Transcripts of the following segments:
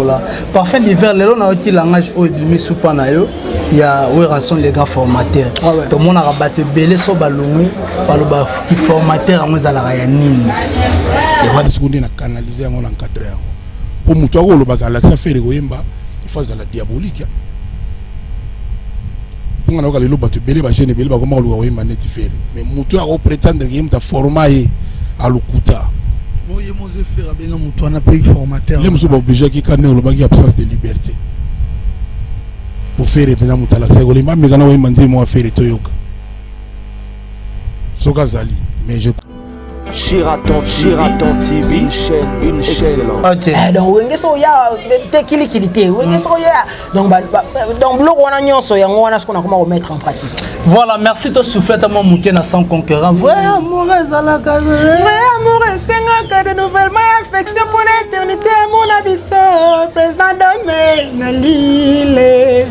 Kongola. Parfum d'hiver, le long qui langage au bimi soupanayo, il y a où sont les grands formateurs. Tout le monde a rabattu belé so balongi, baloba qui formateur en mozala rayanine. Et voilà ce qu'on a canalisé en encadré. Pour mutuago le bagala ça fait regoyemba, il faut la diabolique. Pour nga le batu belé ba jeune belé ba comment le regoyemba net faire. Mais mutuago prétendre que yemta formaé à l'okuta. Moi je m'ose faire bien mutuago na pays formateur. Les muso ba obligé qui connaît le bagi absence de liberté. Pour faire maintenant mutala ça go le mama ngana wa manzi mo faire toyoka. Soka zali mais je Shiraton TV, une chaîne. Ok. Donc wenge so ya te kilité, wenge so ya. Donc blog wana nyonso ya ngwana ce qu'on a comment remettre en pratique. Voilà, merci de souffler à mon mouken sans concurrent. Vrai amour à la case. Vrai amour c'est de nouvellement affection pour l'éternité mon abysso président domaine lile.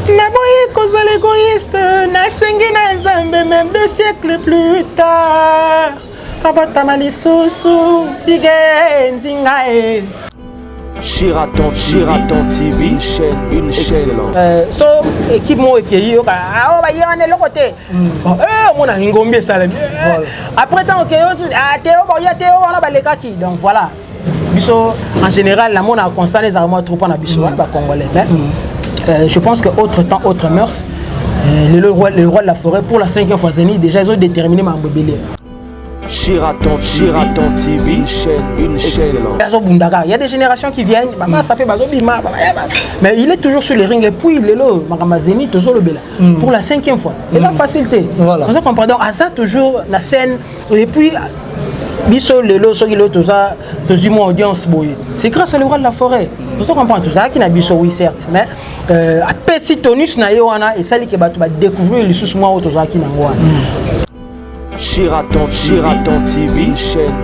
Na boy cause l'égoïste na sengi na nzambe même 2 siècles plus tard. Abatamali susu igenzingae. Shiraton TV, une chaîne. So équipe mo ekeyi yo ka o ba yone le côté. Mon a ngombe salami. Après tant que Théo ba ya Théo wana ba lekaki. Donc voilà. Biso en général la mona constant les armes trop na biso ba congolais. Je pense que autre temps autre mœurs. Le roi de la forêt pour la 5e fois déjà ils ont déterminé ma mbobélé. Shiraton TV, une chaîne. Il y a des générations qui viennent, mais il est toujours sur les rings et puis il est là, pour la 5e fois. Et la facilité. Voilà. On comprend donc à ça toujours la scène et puis biso lelo so kilo tout ça audience boy. C'est grâce à le roi de la forêt. On comprend tout ça qui n'a biso oui certes, mais à pesi tonus na yo wana et ça li ke batu ba découvrir les sous moi auto ça qui na ngwana. Shiraton TV,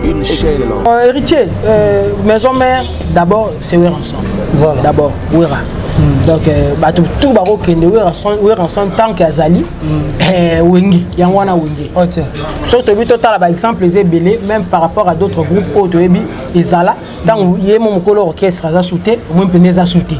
une chaîne. Héritier, maison mère, d'abord c'est Ouera ensemble. Voilà. D'abord Ouera. Donc tout baro kende Ouera ensemble tant qu'Azali Wengi, Yangwana Wengi. OK. Surtout total par exemple les belé même par rapport à d'autres groupes auto ebi ezala tant yemo mokolo orchestre za souté, moins peneza souté.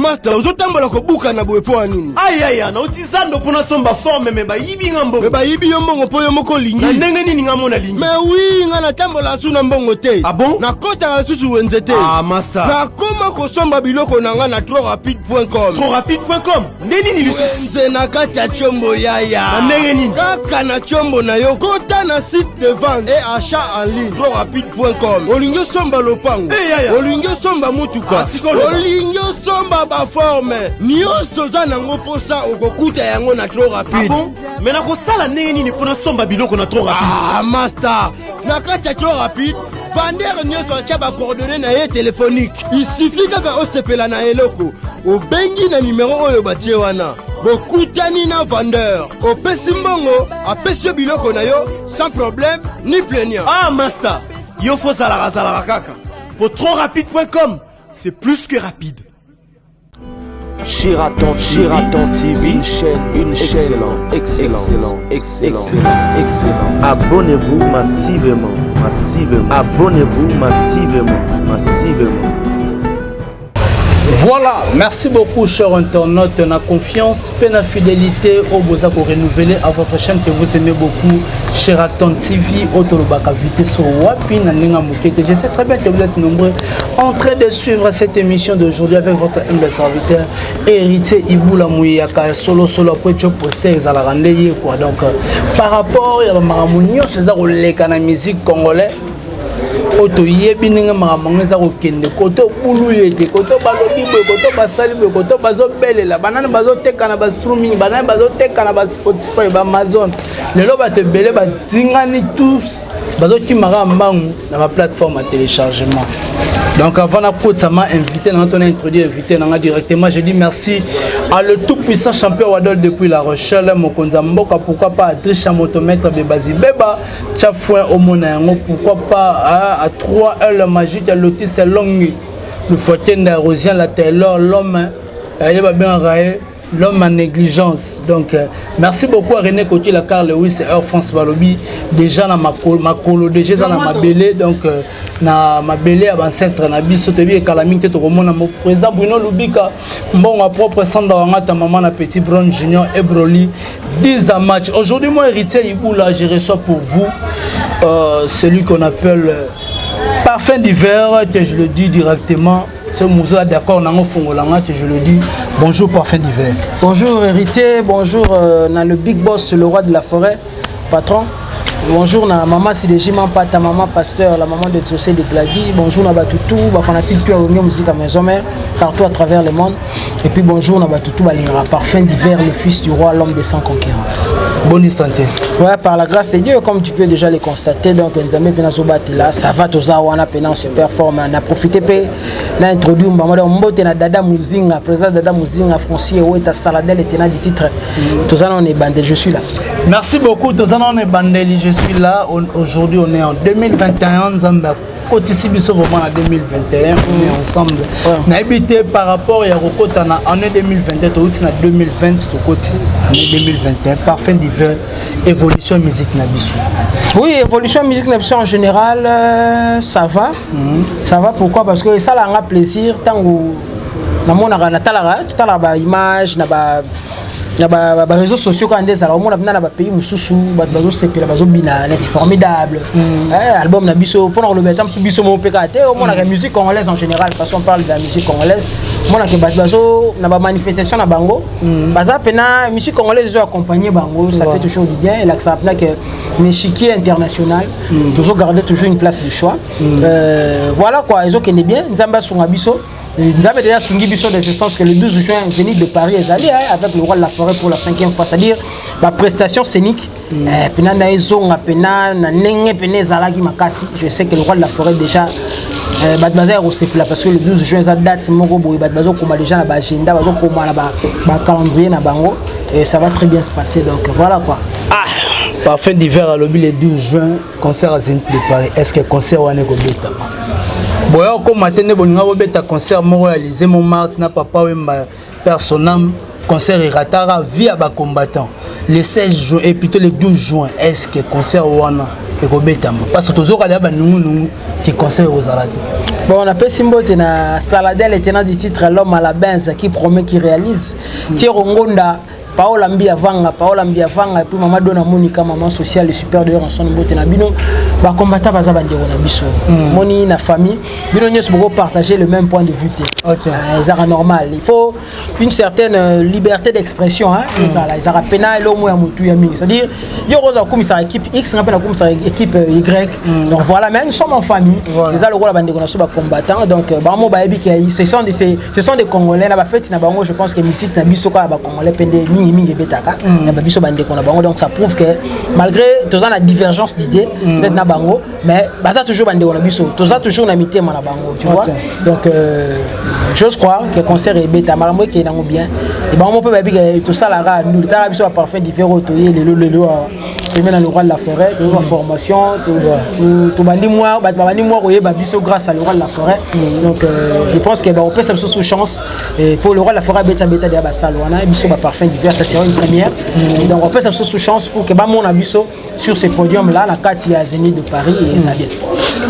Master, ozotambola ko buka na boye po anini. Aya na utizando pona somba forme me ba yibi ngambo. Me ba yibi yombongo po yo moko lingi. Na ndenge nini ngamona lingi. Mais oui, ngana tambola su na mbongo te. Ah bon? Na kota susu wenzete. Ah master. Na koma ko somba biloko na nga na trotrapide.com. Trotrapide.com. Ndeni ni lusu na kacha chombo yaya. Na ndenge nini? Kaka na chombo na yo kota na site de vente et achat en ligne trotrapide.com. Olingyo somba lopango. Olingyo somba mutuka. Olingyo somba ba forme nyonso za nango posa okokuta yango na trop rapide. Ah bon? Mais na ko sala neni ni pona somba biloko na trop rapide. Ah master, na kacha trop rapide vendeur nyonso acha ba coordonnées na ye téléphonique. Il suffit kaka osepela na eloko obengi na numéro oyo batie wana bokutani na vendeur opesi mbongo apesi biloko na yo sans problème ni plaignant. Ah master, yo faut zala kaka. Pour trotrapide.com, c'est plus que rapide. Shiraton TV, une chaîne. Excellent. Abonnez-vous massivement. Abonnez-vous massivement. Voilà, merci beaucoup chers internautes, na confiance, la fidélité au Boza pour renouveler à votre chaîne que vous aimez beaucoup, Shiraton TV, Otolobaka Vité sur Wapi, Naninga Moukete. Je sais très bien que vous êtes nombreux en train de suivre cette émission d'aujourd'hui avec votre humble serviteur, Héritier Iboula Mouyaka, solo, après je postais les alarandés, quoi. Donc, par rapport à Maramounio, c'est ça, la musique congolaise. Oto yebininga mamanza ko kende koto buluyete koto balobi koto basali koto bazo belela banana bazo teka na ba streaming banana bazo teka na ba Spotify ba Amazon lelo bate belé ba dingani tous bazo kimara mbangu na ma plateforme à téléchargement. Donc avant la côte ça m'a invité on a introduit invité directement. Je dis merci à le tout puissant champion Wadol depuis La Rochelle Mokonza Mboka, pourquoi pas à Trisha Motomètre Bebazi Beba Tchafouin Omonango, pourquoi pas à 3L magique à Lotis Longi le Fortune d'Arosien la Taylor l'homme il va bien railler l'homme en négligence. Donc, merci beaucoup à René Coty, la Carl Lewis et Air France Balobi. Déjà, dans ma colo, déjà dans ma belé, donc, na ma belé à centre, na biso, te et calamité, tout le monde, mon président Bruno Lubika, bon, ma propre Sandra ta maman, na petit Brown Junior et Broly, 10 à match. Aujourd'hui, moi, héritier Iboula, je reçois pour vous celui qu'on appelle Parfum d'hiver, que je le dis directement. Ce musée d'accord, je le dis. Bonjour Parfum d'hiver. Bonjour héritier, bonjour le big boss, le roi de la forêt, patron. Bonjour na maman Sideji Mampata, maman pasteur, la maman de José de Gladi. Bonjour na Batutu, ba fanatique tu as remis musique à maison mère partout à travers le monde. Et puis bonjour na Batutu Balingara, Parfum d'hiver, le fils du roi, l'homme des 100 conquérants. Bonne santé. Ouais, par la grâce de Dieu, comme tu peux déjà le constater, donc Nzambe Penazobat là, ça va toza wana pena en super forme. On a profité pe na introduit maman Mbote na Dada Muzinga, président Dada Muzinga Francier Oueta Saladel et tenant du titre. Toza on est bandé, je suis là. Merci beaucoup, toza on est bandé, je suis là. Aujourd'hui on est en 2021, Nzamba Kotisi biso vraiment en 2021, on est ensemble. On a habité par rapport à Rokota en année 2021, on est en 2020, on est en 2021, Parfum d'hiver, évolution musique Nabiso. Oui, évolution musique Nabiso en général, ça va. Ça va pourquoi? Parce que ça a un plaisir, tant que on a une image, les réseaux sociaux quand des alors on a dans pays mususu bazo sepela bazo bina net formidable album na biso pour le betam su biso mo pekate on a la musique congolaise en général parce qu'on parle de la musique congolaise on a que bazo na ba manifestation na bango baza pena musique congolaise zo accompagner bango ça fait toujours du bien et là que ça que l'échiquier international toujours garder toujours une place de choix voilà quoi ils ont qu'est bien nzamba sunga biso. Nous avons déjà souligné dans ce sens que le 12 juin, Zénith de Paris est allé avec le roi de la forêt pour la 5e fois, c'est-à-dire la prestation scénique. Je sais que le roi de la forêt déjà parce que le 12 juin, ça date déjà l'agenda, le calendrier et ça va très bien se passer. Donc voilà quoi. Parfum d'hiver à l'objet le 12 juin, concert à Zénith de Paris. Est-ce que le concert est Gobeta? Bon, comme maintenant, on a un concert réalisé Montmartre, n'a pas personnel, concert et ratara via bas combattants. Le 16 juin et plutôt le 12 juin, est-ce que le concert est Gobeta? Parce que toujours il y a qui concert aux Alati. Bon, on appelle Simbote na Saladel et tenant du titre L'homme à la benze qui promet qui réalise. Tirongonda. Paola Mbia Vanga, et puis maman Dona Monica, maman sociale, le super de en son beauté na bino, ba combattant baza bandero na biso. Moni na famille, bino nyos beaucoup partager le même point de vue. OK. C'est normal. Il faut une certaine liberté d'expression hein, ça a pena lo mo ya mutu ya mingi. C'est-à-dire yo roza comme ça équipe X na pena comme ça équipe Y. Donc voilà, mais nous sommes en famille. Les a le rôle bandero na so ba combattant donc ba mo ba ebi ki ce sont des Congolais na ba fête na bango je pense que musique na biso ka ba Congolais pende donc ça prouve que malgré tous la divergence d'idées peut-être na bango mais ça toujours bande on a biso toujours na mité na bango tu vois donc j'ose croire que concert est bêta malambo qui est bien et ben on peut que tout ça la ra nous ta biso Parfum d'hiver otoyer le roi de la forêt toujours formation tout bandi moi biso grâce à le roi de la forêt donc je pense que on peut ça sous chance et pour le roi de la forêt bêta de Abasalwana biso Parfum d'hiver ça sera une première donc on peut ça sous chance pour que mon abiso sur ces podiums là la carte à Zénith de Paris et ça bien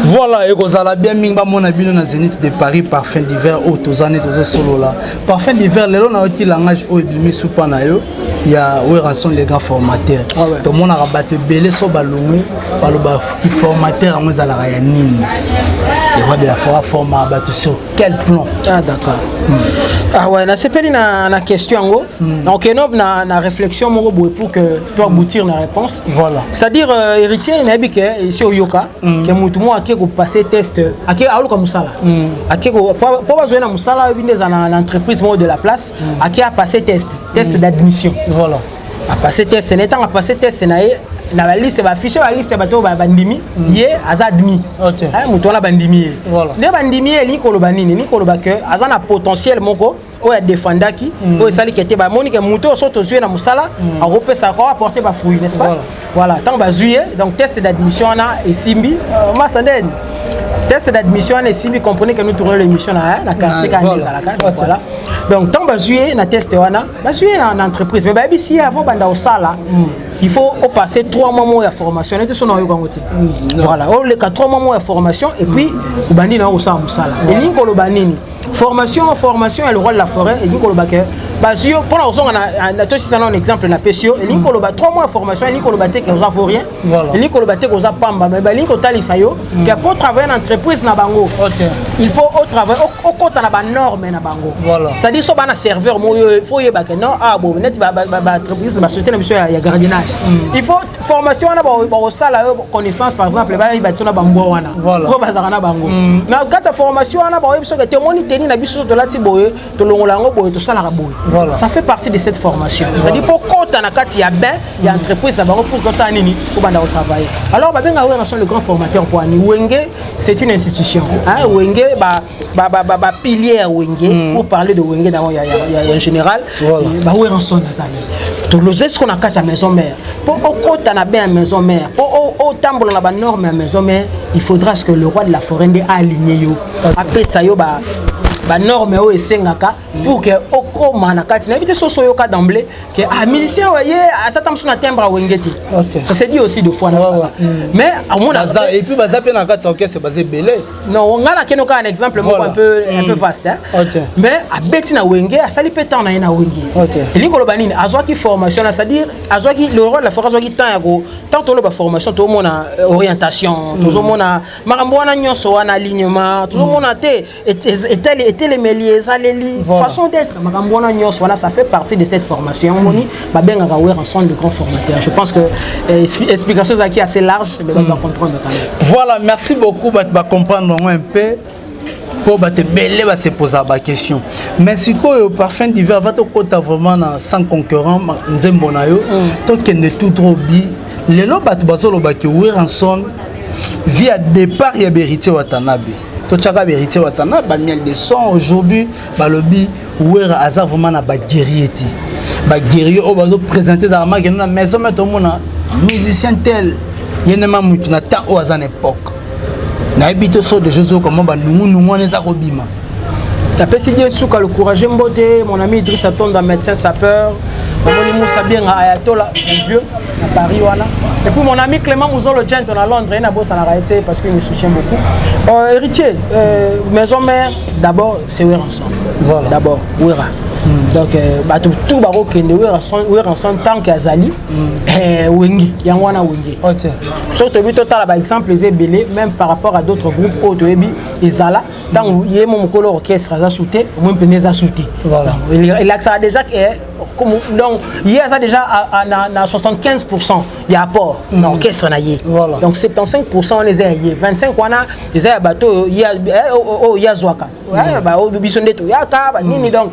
voilà et Rosala bien mingba mon abino na Zénith de Paris Parfum d'hiver au tozane tozo solo là Parfum d'hiver lelo na oti langage o ebimi soupa na yo il y a où sont les grands formateurs tout le monde a rabattu belé so balongwe baloba qui formateur à moi za la yanine le roi de la forêt format battu sur quel plan? Ah d'accord. Ah ouais, na sepeli na question go. Donc na réflexion mo pour que toi aboutir na réponse. Voilà. C'est-à-dire héritier na bike ici au Yoka que mutu mo akeko passer test akeko aluka musala. Akeko po bazoena musala bindeza na entreprise mo de la place akeko passer test d'admission. Voilà. A passer test n'étant a passer test na la liste va afficher la liste bato ba bandimi yé aza admis. OK. Mutu na bandimi. Voilà. Ne bandimi ni koloba nini ni koloba que azana potentiel moko o ya defendaki o sali kete ba monique mutu soto zué na musala a repesa ko apporter ba fruit n'est-ce pas? Voilà, tant ba zué donc test d'admission na et simbi masanden test d'admission et si vous comprenez que nous tournons l'émission à la quartier voilà. Donc tant basé na test wana basé en entreprise mais bah ici avant banda au sala il faut passer 3 mois de formation et tout son voilà les 3 mois de formation et puis bandi na au sala et ni ko lo banini formation et le rôle de la forêt et ni ko lo baké basé pour la on a tout ça un exemple na PCO et ni ko lo ba 3 mois de formation et ni ko lo baté que ça vaut rien et ni ko lo baté que ça pamba mais ni ko talisa yo que pour travailler en entreprise na bango il faut au travail au côté na ba norme na bango c'est à dire so ba na serveur mo il faut y ba que non ah bon net ba entreprise ba société na mission ya gardiennage il faut formation na ba au sala connaissance par exemple ba il ba tsona ba mbo wana ko ba za na bango na kata formation na ba biso que te moniteni na biso de la tiboye to longola ngo boye to sala boye ça fait partie de cette formation c'est à dire pour côté na kati ya ben ya entreprise na bango pour que ça nini ko banda au travail alors ba benga sont le grand formateur pour ani Wenge c'est une institution hein Wenge ba pilier Wenge pour parler de Wenge d'abord en général ba où en son azali to loger ce qu'on a quatre maison mère pour côté na ben maison mère pour au tambour na ba norme maison mère il faudra que le roi de la forêt aligné yo après ça yo ba norme o esengaka pour que okoma na kati na éviter soso yo ka d'emblée que musicien voyez à ça tamso na timbre à Wengeti ça se dit aussi deux fois mais à mon avis et puis baza pe na kati orchestre basé belé non on a keno ka un exemple un peu vaste hein mais à beti na Wenge à sali pétant na Wenge et li ko lobanini azwa ki formation c'est à dire azwa ki le rôle la formation ki tant yako tant to lo ba formation to mona orientation to mona makambo wana nyonso wana alignement to mona te et les méliers, façon d'être, ça fait partie de cette formation. On a ensemble de grands formateurs. Je pense que l'explication est assez large, mais on va comprendre quand même. Voilà, merci beaucoup. On va comprendre un peu pour se poser la question. Mais si le parfum d'hiver va vraiment sans concurrent, tant qu'il n'est tout trop bien, les gens qui ensemble via départ et vérité Watanabe. Tochaka vérité watana ba miel de son aujourd'hui ba lobby ouera azar vraiment na ba guerrier ti ba guerrier o ba do présenter za ma na maison mais tout mona musicien tel yenema mutu na ta o azan époque na habite so de Jozo comment ba nungu ne za kobima tapé si Dieu souka le courage mbote mon ami Idrissa Tonda médecin sapeur mon Moussa bien ayatollah vieux à Paris voilà. Et puis mon ami Clément Mouzolo Genton à Londres, il a bossé à la réalité parce qu'il me soutient beaucoup. Héritier, maison mère, d'abord c'est Ouera ensemble. Voilà. D'abord Ouera. Donc tout baro kende Ouera ensemble tant qu'Azali Wengi, Yangwana Wengi. Surtout total par exemple les belé même par rapport à d'autres groupes Otoebi et Zala dans yé mon colo orchestre a sauté, moi peneza sauté. Voilà. Il a ça déjà donc hier ça déjà à 75% il y a apport dans l'orchestre naïe donc 75% on les a hier 25 on a les a bateau il y a Zwaka bah au bisonde tout il y a ta nini donc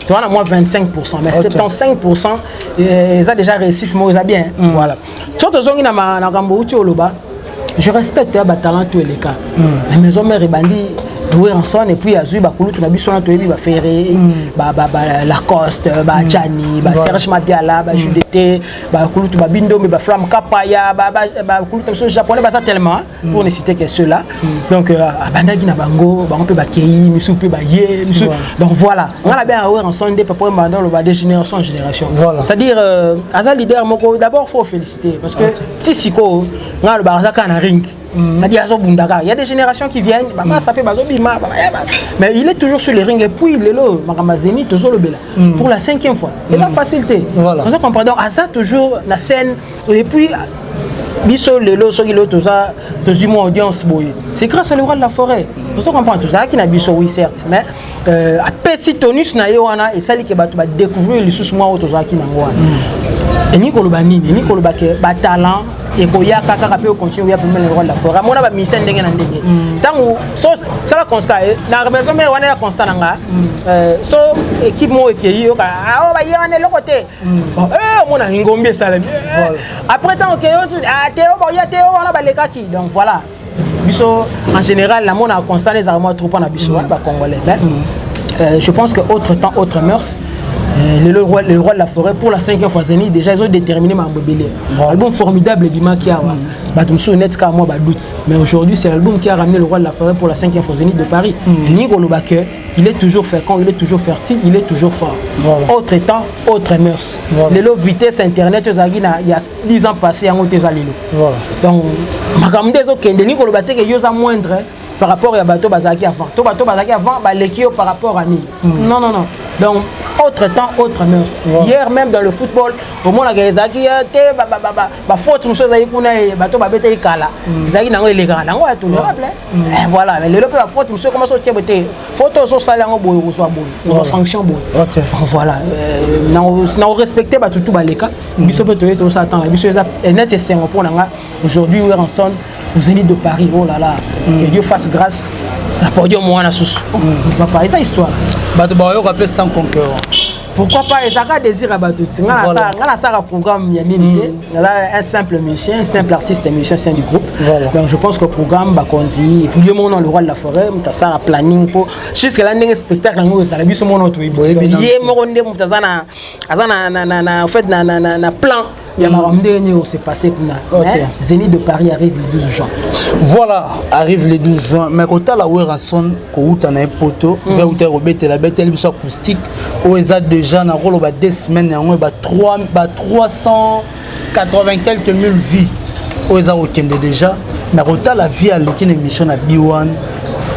tu as moins 25% mais 75% ils a déjà réussi moi ils a bien voilà surtout zongi na gambo uti oloba je respecte ba talent tous les cas mais maison mère bandi doué ensemble et puis azui ba kulu tuna biso na toyebi ba ferré ba Lacoste ba Chani ba Serge Mabiala ba Judete ba kulu tu ba bindo mais ba Flam Kapaya ba kulu tu japonais ba ça tellement pour ne citer que ceux-là donc abandaki na bango ba on peut ba kei misu peut ba ye misu donc voilà on a bien avoir ensemble des papa dans le bas de génération en génération c'est à dire aza leader moko d'abord faut féliciter parce que si siko nga le barzaka na ring c'est-à-dire il y a des générations qui viennent mais il est toujours sur les rings et puis il est là toujours le bela pour la 5e fois et la facilité voilà on comprend donc à ça toujours la scène et puis biso lelo soki lo toza tozimo audience boye c'est grâce à le roi de la forêt on comprend tout ça qui na biso oui certes mais à petit tonus na yoana et ça li ke bato ba découvrir les sous moi toza qui na ngwana et ni ko lo banini ni ko lo ba ke ba talent et ko ya kaka pe continue ya premier le roi de la forêt mona ba mission ndenge na ndenge tango so ça la constat na maison mais wana ya constat nga so équipe mo ekeyi yo ka o ba yane le côté mona ngombe salami après tant que Théo ba ya Théo wana ba lekaki donc voilà biso en général la mona constat les armes trop na biso ba congolais je pense que autre temps autre mœurs le roi de la forêt pour la 5e fois Zénith déjà ils ont déterminé ma Mbobélé. Album formidable Bima qui a Batumso net ka moi doute. Mais aujourd'hui c'est l'album qui a ramené le roi de la forêt pour la 5e fois Zénith de Paris. Nico Lobake, il est toujours fécond, il est toujours fertile, il est toujours fort. Autre temps, autre mœurs. Les lots vitesse internet il y a 10 ans passés en Oteza Lilo. Donc makamde zo kende Nico Lobake que yosa moindre par rapport à bateau bazaki avant. To bateau bazaki avant ba lekio par rapport à Nil. Non. Donc autre temps, autre mœurs. Hier même dans le football, au moins la Gazaki ba faute nous chose kuna bateau ba bete kala. Zaki nango elegant. Nango ya tout le rappel. Voilà, mais le peu la faute nous comment so tie bete. Photo so sala ngo boy ou so boy. Ou sanction boy. Voilà. Non respecter ba tout ba leka. Biso peut to ça attend. Biso net c'est pour nanga aujourd'hui où ensemble au Zénith de Paris. Oh là là. Que Dieu fasse grâce. La podium moi na sous. Papa, ça histoire. Bato ba yo rappelle sans concurrent. Pourquoi pas Ezaka désir à bateau. Ngana ça programme yanini. Là un simple musicien, un simple artiste et musicien du groupe. Donc je pense que le programme va continuer. Puis le monde le roi de la forêt, ça planning pour jusqu'à l'année spectacle nous ça biso mon autre. Yé mo ronde mutazana azana en fait na plan. Il y a un s'est passé pour Zénith de Paris arrive le 12 juin. Voilà, arrive le 12 juin. Mais quand tu as la Werrason, quand tu as un poteau, tu as robé la bête, elle est acoustique. Où ils ont déjà 2 semaines, 380 quelques mille vies. Où ils ont déjà. Mais quand tu as la vie à l'équipe émission à B1,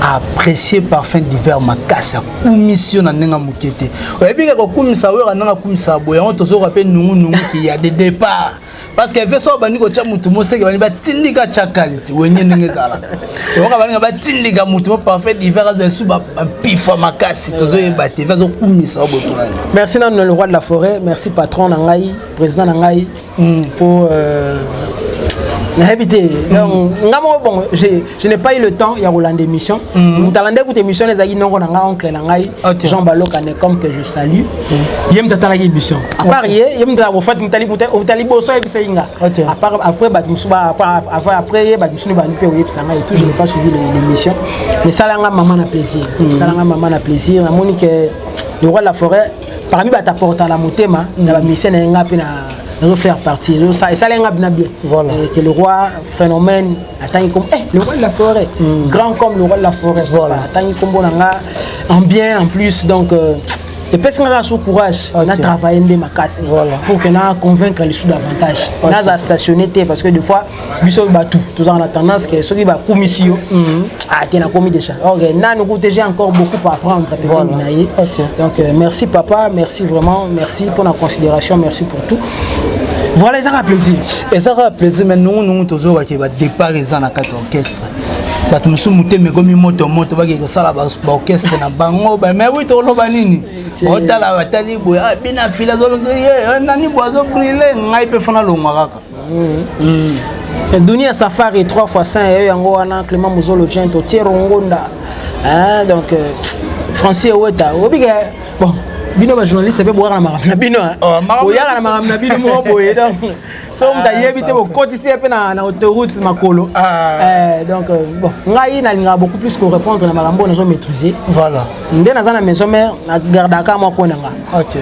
apprécié parfum d'hiver ma casse ou mission na nenga mukete et puis ko kumisa wera nanga kumisa boya on to so rappelle nungu qui y a des départs parce que fait so bani ko cha mutu mo seke bani ba tindika cha qualité wenye ngezala donc bani ba tindika mutu mo parfum d'hiver azo su ba pifa ma casse to so ba te fait so kumisa botola. Merci non le roi de la forêt, merci patron nangai président nangai pour bon, je n'ai pas eu le temps, il y a Roland d'émission. Nous avons écouté l'émission, les amis, oncle Jean Balo comme que je salue. Il y a une émission. À part hier, il y a une je n'ai pas suivi l'émission. Mais ça, maman a plaisir. Ça, maman a plaisir. Le roi de la forêt, parmi les apports à la motema, la mission est refaire partie ça et ça bien voilà que le roi phénomène attend comme le roi de la forêt grand comme le roi de la forêt voilà attend comme bonanga en bien en plus donc et parce qu'on a ce courage on a travaillé de ma casse pour que na convaincre les sous davantage na a stationné parce que des fois biso batou tous en tendance que ceux qui va commission qui n'a commis déjà OK na nous déjà encore beaucoup à apprendre donc merci papa, merci vraiment, merci pour la considération, merci pour tout. Voilà, ça a plaisir. Et ça a plaisir mais nous toujours qui va départ les dans la orchestre. Bato musu muteme gomi moto ba ke sala ba orchestre na bango ba mais oui to lo banini. Otala batali boya bina philosophe nani boazo brûler ngai pe fana lo ngaka. Dunia Safari 3x5 yango wana Clément Muzolo Gento Thierry Ngonda. Donc Francis Oweta obiga bon bino ba journaliste be boire na maramna bino boya na maramna bino mo boye donc so mta yebite bo kotisi pe na autoroute makolo donc bon ngai na linga beaucoup plus que répondre na marambo na zo maîtriser voilà ndena za na maison mère na gardaka mo ko nanga OK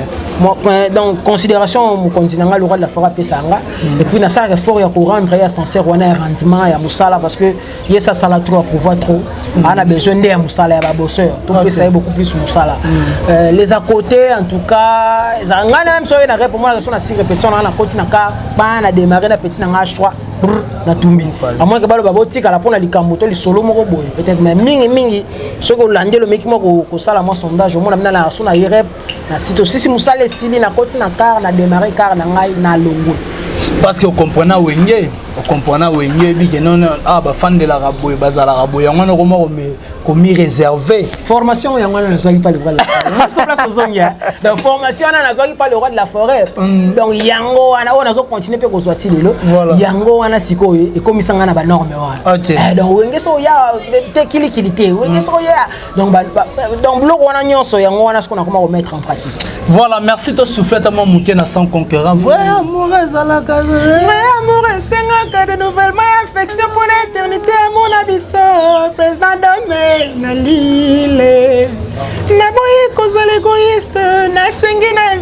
donc considération mon continent le roi de la forêt pesanga et puis na ça effort ya ko rendre ya sincère on a un rendement ya musala parce que yesa sala trop pour voir trop on a besoin de musala ya ba bosseur tout peut ça beaucoup plus musala les à côté en tout cas zanga même so na pour moi na 6 répétitions na côté na ka ba na démarrer na petit na H3 na tumbi à moins que ba botika la pona likamboto li solo moko boy peut-être même mingi ce que landé le mec moko ko sala moi sondage au moins na la so na irep na site aussi si musala style na côté na car na démarrer car na ngai na longo parce que vous comprenez bi que non ba fan de la raboy bazala raboy ngwana ko comme réservé formation ya ngwana na soki pas le roi de la forêt parce que place ozongia donc formation na soki pas le roi de la forêt donc yango wana on azo continuer pe ko swati lelo yango wana siko e komisanga na ba norme wana donc wenge so ya te kilikilité wenge so ya donc bloc wana nyonso yango wana ce qu'on a comment remettre en pratique. Voilà, merci de souffler tellement mouké na sans concurrent. Vrai amour ezalaka vrai amour esengaka de nouvellement affection pour l'éternité mon abisso président d'homme na lile na boyi kozala égoïste na sengi na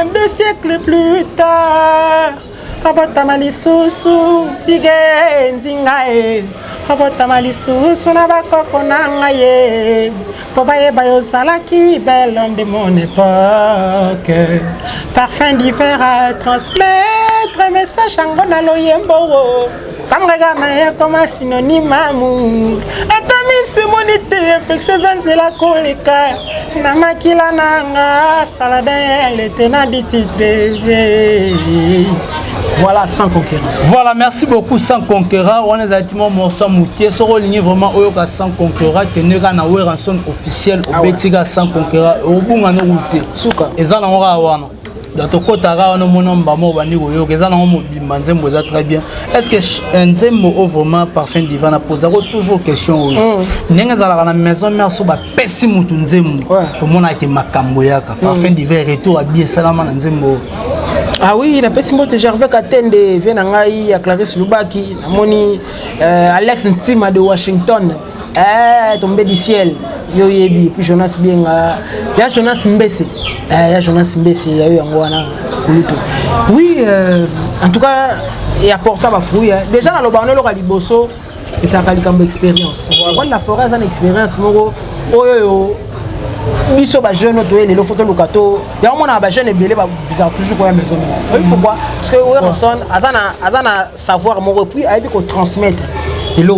même 2 siècles plus tard. Abotama lisusu igenzinga e. Abotama lisusu na bakoko nanga ye. Po bayeba yozalaki belle homme de mon époque. Parfum d'hiver à transmettre, message ango na loyembo. Kamrega na ye comme un synonyme amour. Atami sumonité infectieuse nzela koleka. Na makila nanga salade elle était na titre. Voilà, sans conquérant. Voilà, merci beaucoup, sans conquérant. On est exactement morceau moutier. Ce rôle est vraiment Oyoka sans conquérant. Tenera na rançon officiel au Betiga sans conquérant. Au bout, on a route. Souka. Et ça, on a wana. Dans ton côté, on a mon nom, on va dire que ça, on a très bien. Est-ce que un zemmo vraiment parfum divin a posé toujours question? N'est-ce pas la maison mère sur la pessime ou nzemmo? Tout le monde a qui makamboyaka. Parfum divin retour à bien salama nzemmo. Ah oui, il a pas si beau te Gervais Katende, Venangai, à Clarisse Lubaki, Moni, Alex Ntima de Washington, tombé du ciel, Yo Yebi, puis Jonas Bienga, il y a Jonas Mbese, il y a eu un Wana, oui, en tout cas, il apporte ma fruit. Déjà, dans le Barno, le Raliboso, et ça a comme expérience. La forêt, c'est une expérience, biso ba jeune to les photo locato ya mona ba jeune belé ba bizarre toujours quoi maison pourquoi parce que personne azana savoir mon repris a ko transmettre et là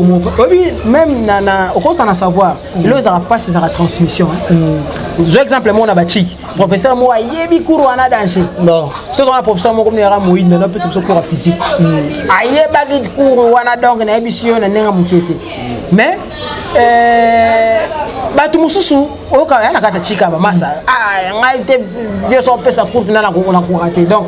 même na au cause na savoir et là ça passe ça la transmission un exemple moi na ba chic professeur moi yebi cours wana danger non c'est dans la professeur moi comme era moïne mais non peut c'est cours physique aye bagit cours wana donc na émission na nga mukete mais batu mususu oka yana kata chika ba masa ngai te vieux son pesa courte na ko raté donc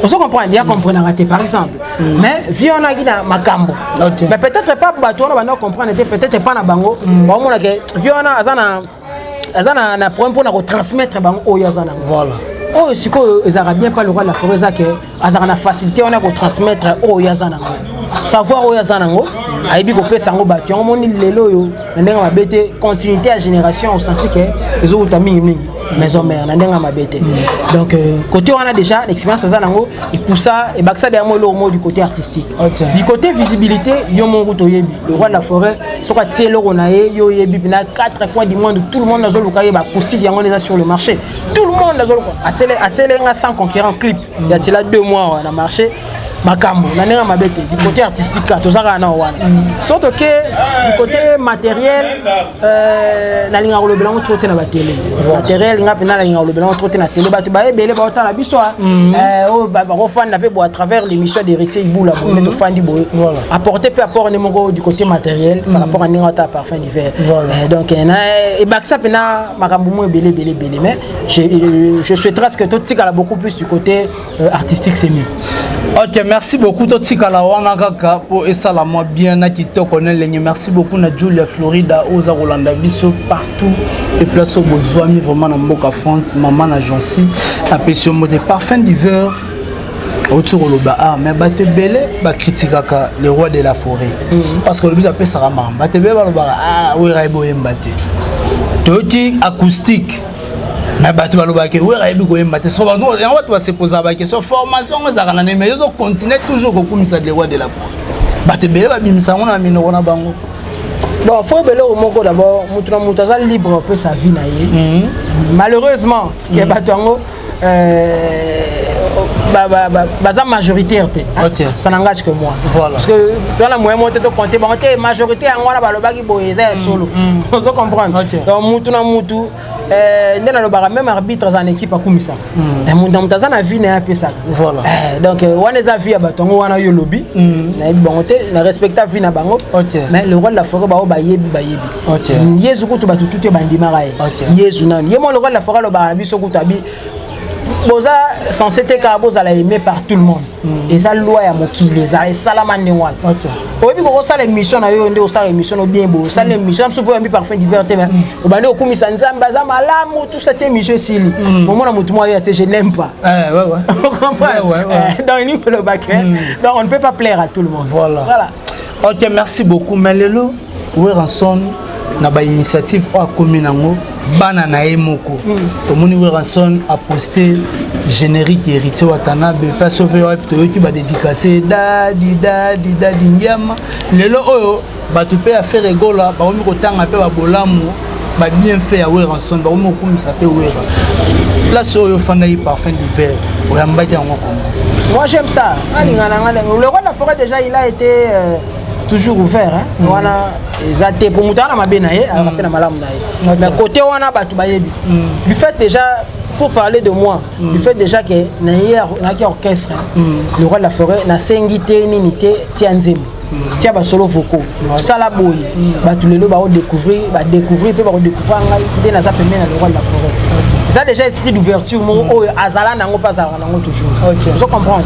on se comprend bien comprendre raté par exemple mais vieux on a gina makambo mais peut-être pas batu on va comprendre peut-être pas na bango ba mona ke vieux on azana na point pour na transmettre bango o yazana voilà oh si ko ezara bien pas le roi de la forêt ça que azana facilité on a ko transmettre o yazana savoir o yazana ngo aibi ko pesa ngo batu on moni lelo yo ndenge mabete continuité à génération on sentit que les autres mingi maison mère ndenge mabete donc côté on a déjà l'expérience ça nango et pour ça et baksa derrière le mot du côté artistique du côté visibilité yo mon route yebi le roi de la forêt soka tielo onaye yo yebi na 4 coins du monde tout le monde dans le cas ba acoustique yango déjà sur le marché tout le monde dans le atele nga sans conquérant clip il y a là 2 mois on a marché makambo na nenga mabete du côté artistique tozaka na wana surtout que du côté matériel na linga ko lobelango troté na ba télé matériel nga pena la linga ko lobelango troté na télé batu ba ebele ba otala biso o ba ko fanda pe bo à travers l'émission d'Eric Ibula bo to fandi bo apporter peu apport numéro du côté matériel par rapport à ninga ta parfum d'hiver donc na e baksa pena makambo mo ebele mais je souhaiterais que tout tika beaucoup plus du côté artistique c'est mieux. Ok, merci beaucoup Totikala wana kaka pour esala moi bien na kitoko na lenye. Merci beaucoup na Julia Florida oza Rolanda biso partout et place au besoin vraiment na mboka France maman na Jonsi la passion mode parfum d'hiver autour le ba mais ba te belé ba critiquaka le roi de la forêt parce que le but appelle ça maman ba te belé ba oui raibo embate toti acoustique mais batu balobaki oui raibi ko embate so bango en fait va se poser la question formation za kana mais ils continuer toujours ko kumisa le roi de la forêt batu belé ba bimisa ngona mino na bango bon faut belé au moko d'abord mutuna mutaza libre peu sa vie na ye malheureusement que batu ngo baza majoritaire ça n'engage que moi voilà. Parce que dans la moyenne monter to compter bon majorité en wana balobaki boyeza solo on se comprendre donc mutu na mutu ndena lo bara même arbitre en équipe a kumisa et mutaza na vie na pesa voilà donc wana za vie batongo wana yo lobby na bonté na respecta vie na bango mais le roi de la forêt ba yebi yezu kutu batu tout bandima raye yezu nani yemo le roi de la forêt lo bara biso kutu abi boza censé être carboz à la aimé par tout le monde et ça loi ya mokili ça salama newal obi ko ça l'émission na yo nde ça émission bien beau ça l'émission so pour un parfum d'hiver mais o bande okumisa nzamba za malamu tout cette émission sili moment na mutu moi je n'aime pas ouais on comprend dans une le bac donc on ne peut pas plaire à tout le monde voilà OK merci beaucoup mais lelo oui ranson na ba initiative o akomi nango bana na emoko tomoni Weranson a posté générique héritier Watanabe parce que toyoki ba dédicacer dadi nyama lelo oyo batu pe affaire egola ba omi kotanga pe ba bolamu ba bien fait à Weranson ba omi okumisa pe Wera place oyo fanda yi parfum d'hiver oyambaki yango comme moi j'aime ça. Le roi de la forêt déjà il a été toujours ouvert hein. Wana zaté pour mutana mabena ye après na malamu na ye. Mais côté wana batu bayebi. Du fait déjà pour parler de moi, du fait déjà que na qui orchestre le roi de la forêt na sengité ninité tianzim. Tia ba solo vocaux. Ça la boy. Batu lelo ba découvrir pe ba redécouvrir ngai dès na za pembe na le roi de la forêt. Ça déjà esprit d'ouverture mon azala nango pas azala nango toujours. Je comprends.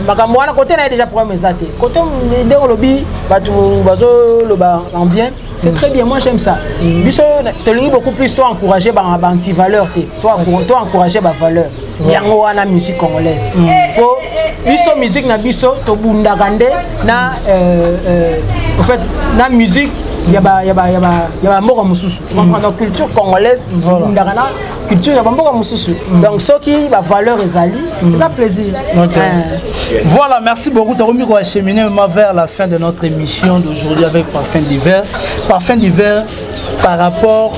Makambo wana côté na déjà problème ezate. Côté de lobby batu bazo le ba en bien, c'est très bien, moi j'aime ça. Biso te beaucoup plus toi encourager ba anti valeur te. Toi encourager ba valeur. Yango wana musique congolaise. Po biso musique na biso to bunda kande na en fait na musique il y a mboka mususu. Comprendre culture congolaise, bunda kana culture ya mboka mususu. Donc ce qui va valeur ezali, ça plaisir. Voilà, merci beaucoup. Taromi ko acheminer vers la fin de notre émission d'aujourd'hui avec Parfum d'hiver. Parfum d'hiver par rapport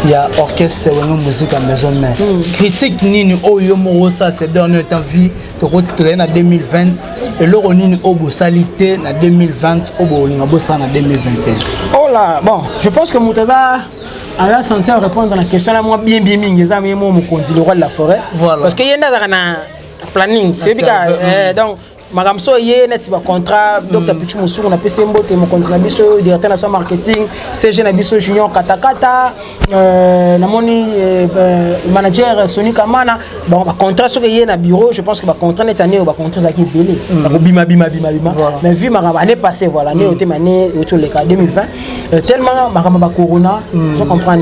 il y a orchestre ou musique à maison mère. Critique nini oyo mo ça ces derniers temps vie to traîner en 2020 et le nini obo salité en 2020 obo linga bossa en 2021. Oh là, bon, je pense que Moutaza a censé répondre à la question là moi bien mingi ça mais moi mon conti le roi de la forêt. Voilà. Parce que yenda na planning, c'est bien donc Magamso yé net ba contrat Dr Pichu Moussou na PC Mbote mon continent biso directeur national marketing CG na biso junior katakata na moni manager Sony Kamana bon ba contrat so yé na bureau je pense que ba contrat net année ba contrat za ki belé ba bima mais vu magamba année passée voilà année auté année autour les cas 2020 tellement magamba ba corona je comprends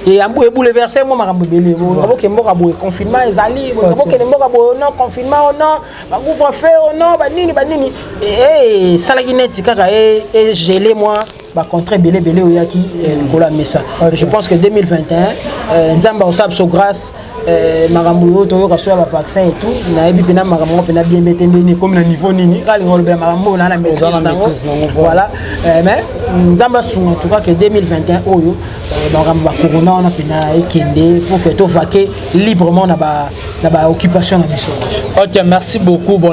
et un bouleversé moi makambo belé ngabo ke mboka boye confinement ezali ngabo ke mboka boye non confinement non ba couvre-feu non ba nini et salaki net kaka et gelé moi ba contrat belé oyaki kola messa je pense que 2021 nzamba osab so grâce makambo to yo kaso ba vaccin et tout na ebi pena makambo pena bien metende ni comme na niveau nini kali ngolo be makambo na maîtrise nango voilà mais nzamba su en tout cas que 2021 oyo makambo ba corona on a pena ekende pour que to vaquer librement na ba occupation na biso. OK, merci beaucoup. Bon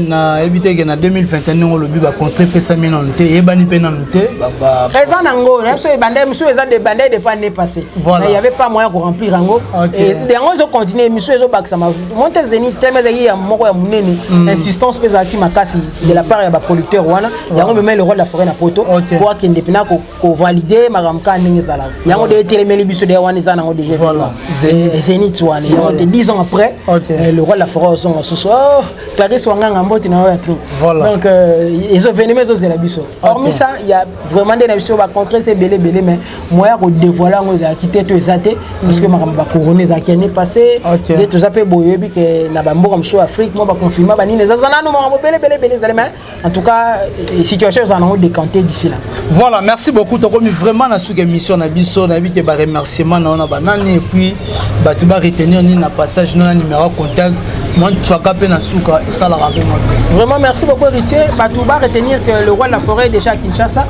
na éviter que na 2021 ngolo bi ba contrat pesa minonté ebani pena noté ba présent nango na so ebande monsieur eza de bande de pas né passé. Mais il y avait pas moyen de remplir ngo et ils ont continué monsieur ezo baksa ma monter zeni tellement il y a moko ya munene insistance pesa ki makasi de la part ya ba producteur wana yango même le roi de la forêt na poto pour akende pena ko valider makamka ndenge zala yango de telemeli biso de wana za nango déjà voilà Zénith wana yango de 10 ans après le roi de la forêt son so Clarisse Wanganga mboti na ya trop donc ils ont venu mais aux la biso hormis ça il y a vraiment des nations ba contre c'est belé mais moyen ko dévoiler ngo za quitter to ezate parce que makamba couronner za qui année passée de tout ça pe boyebi que na ba mboka mso Afrique moi ba confirmer ba nini za nanu mo belé zalema en tout cas situation za nango décanter d'ici là. Voilà, merci beaucoup to comme vraiment na sous émission na biso na bi que ba remerciement na banani et puis ba tu ba retenir ni na passage na numéro contact moi tu as capé na souka et ça la rappelle moi. Vraiment merci beaucoup héritier ba tu ba retenir que le roi de la forêt est déjà à Kinshasa.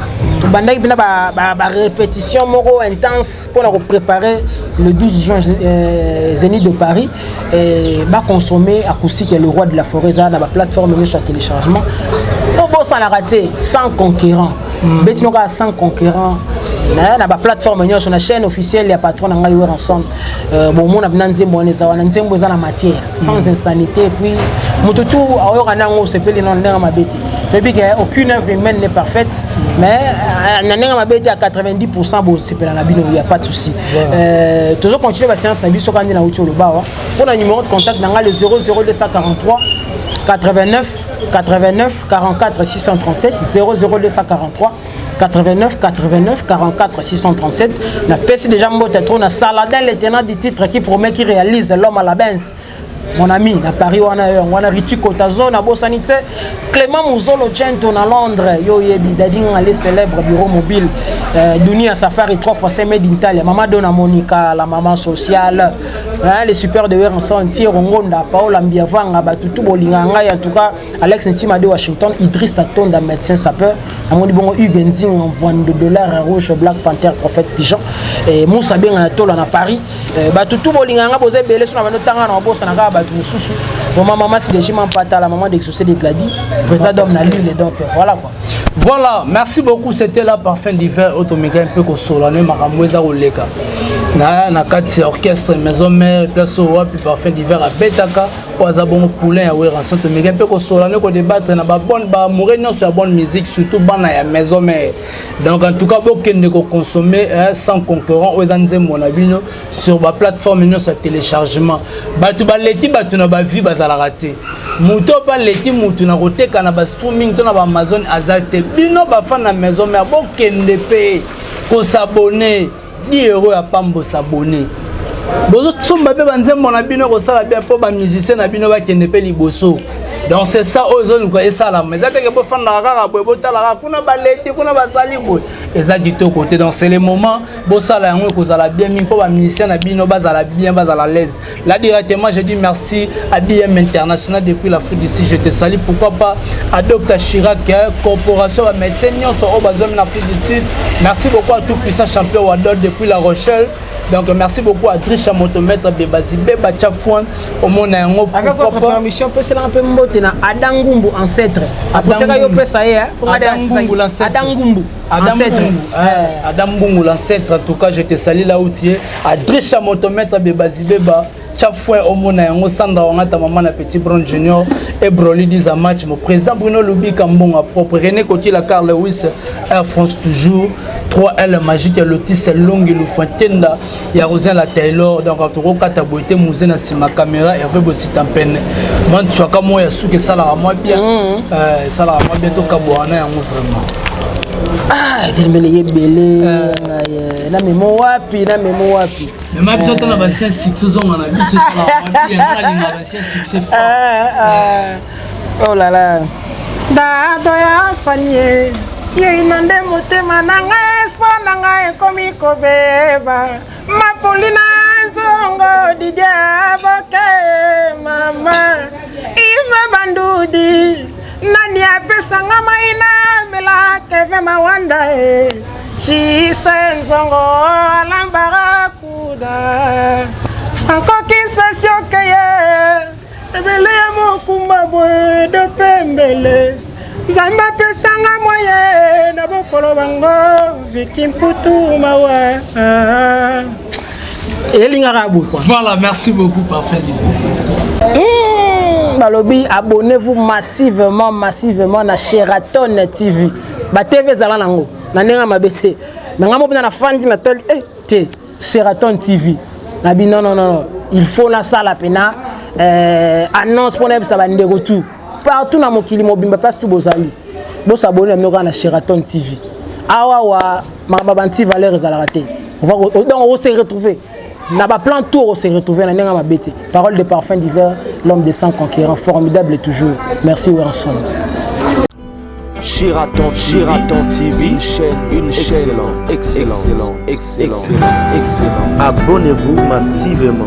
Bandai bina ba répétition moro intense pour la préparer le 12 juin Zénith de Paris et ba consommer acoustique et le roi de la forêt ça na ba plateforme sur téléchargement. Bon ça l'a raté sans conquérant. Betino ka sans conquérant. Na ba plateforme nyo sur la chaîne officielle ya patron na ngai Weranson bon mon abna nzembo ne za wana nzembo za la matière sans insanité et puis mututu ayoka nango sepeli non ndanga mabeti depuis que aucune œuvre humaine n'est parfaite mais ndanga mabeti à 90% bon sepela na bino il y a pas de souci toujours continuer la séance na biso kandi na uti olobawa pour le numéro de contact nanga le 00243 89 44 637 00243 89 44 637 na PC déjà mbote trop na Saladin le tenant du titre qui promet qui réalise l'homme à la benz mon ami na Paris wana Richie Kotazo na Bosanite Clément Mouzolo Gento na Londres yo yebi dadi ngale célèbre bureau mobile Dunia Safari 3 fois c'est made in Italia maman Dona Monica la maman sociale les super de en sentier Rongonda Paola Mbiavanga batutu bolinganga en tout cas Alex Ntima de Washington Idriss Atonda médecin sapeur amoni bongo Hugues Nzing en vente de dollars rouge Black Panther prophète pigeon et Moussa Benga Tola na Paris batutu bolinganga boze belé sur na tanga na bossa na ga batu susu bon maman c'est déjà pata la maman d'exaucer des gladis président d'homme na Lille donc voilà quoi. Voilà, merci beaucoup. C'était la parfum d'hiver automéga un peu consolé makamweza oleka. Na kati orchestre maison mère place au puis parfum d'hiver à Betaka pour bon poulain à Wera santo méga un peu consolé ko débattre na ba bonne ba mourir sur la bonne musique surtout bana ya maison mère. Donc en tout cas bokende ko consommer sans concurrent aux anzembo na bino sur ba plateforme no sur téléchargement. Batu ba leki batu na ba vie bazala rater. Muto pa leki mutu na koteka na ba streaming to na ba Amazon azate bino ba fan na maison mais bokende pe ko s'abonner 10 € à pambo s'abonner bozo tsomba pe banzembo na bino ko sala bien po ba musicien na bino ba kende pe liboso. Donc c'est ça aux zones quoi et ça là mais ça que pour faire la rara pour botter la rara kuna baleti kuna basali boy et ça dit au côté donc c'est les moments bo sala yango ko sala bien mi po ba musicien na bino bazala bien bazala l'aise là directement je dis merci à DM International depuis l'Afrique d'ici je te salue pourquoi pas à Dr Chirac corporation à médecin nyon so au bazom en Afrique du Sud merci beaucoup à tout puissant champion Wadol depuis La Rochelle. Donc merci beaucoup à Trisha Motomètre Bebazi Beba Chafouan au monde yango avec votre permission peut se un peu mbote na Adangumbu ancêtre Adangumbu l'ancêtre en tout cas je te salue là où tu es à Trisha Motomètre Bebazi Beba Chafouan au monde yango Sandra Ongata maman na Petit Brown Junior et Broly dit un match mon président Bruno Lubi Kambonga propre René Coty la Carl Lewis Air France toujours 3L magique et Lotis Long et Lufuatenda il y a Rosen la Taylor donc en tout cas ta beauté musée na ma caméra Hervé Bossita peine moi tu as comme moi ya souke ça la moi bien ça la moi bientôt kabouana yango vraiment tellement les belé na memo wapi mais ma biso tana ba sien 6 ans na biso ça la bien na ba sien 6 oh là là da doya fanye yinande motema nanga espoir nanga ekomi kobeba mapolina zongo didia boke mama ive bandudi nani apesanga maina mela keve mawanda chisenzongo alambara kuda franco kisasiokeye ebele ya mokumba boye de pembele zamba pesanga moye na bokolo bango victime putu mawa elinga rabu quoi. Voilà, merci beaucoup parfait. Balobi abonnez-vous massivement na Sheraton TV. Ba TV zala nango. Na nenga mabese. Nanga mo na fandi na tel te Sheraton TV. Na bi non, il faut na sala pena annonce pour na ba ndeko tout. Partout na mokili mobimba place tout bozali. Bo s'abonner na Sheraton TV. Awa wa mababanti valeur zala raté. On va donc on se retrouver. Na ba plan tour on se retrouver na nenga mabete. Parole de parfum d'hiver, l'homme des 100 conquérants formidable toujours. Merci ouais ensemble. Sheraton TV, une chaîne excellent. Abonnez-vous massivement.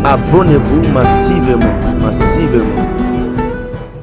Abonnez-vous massivement.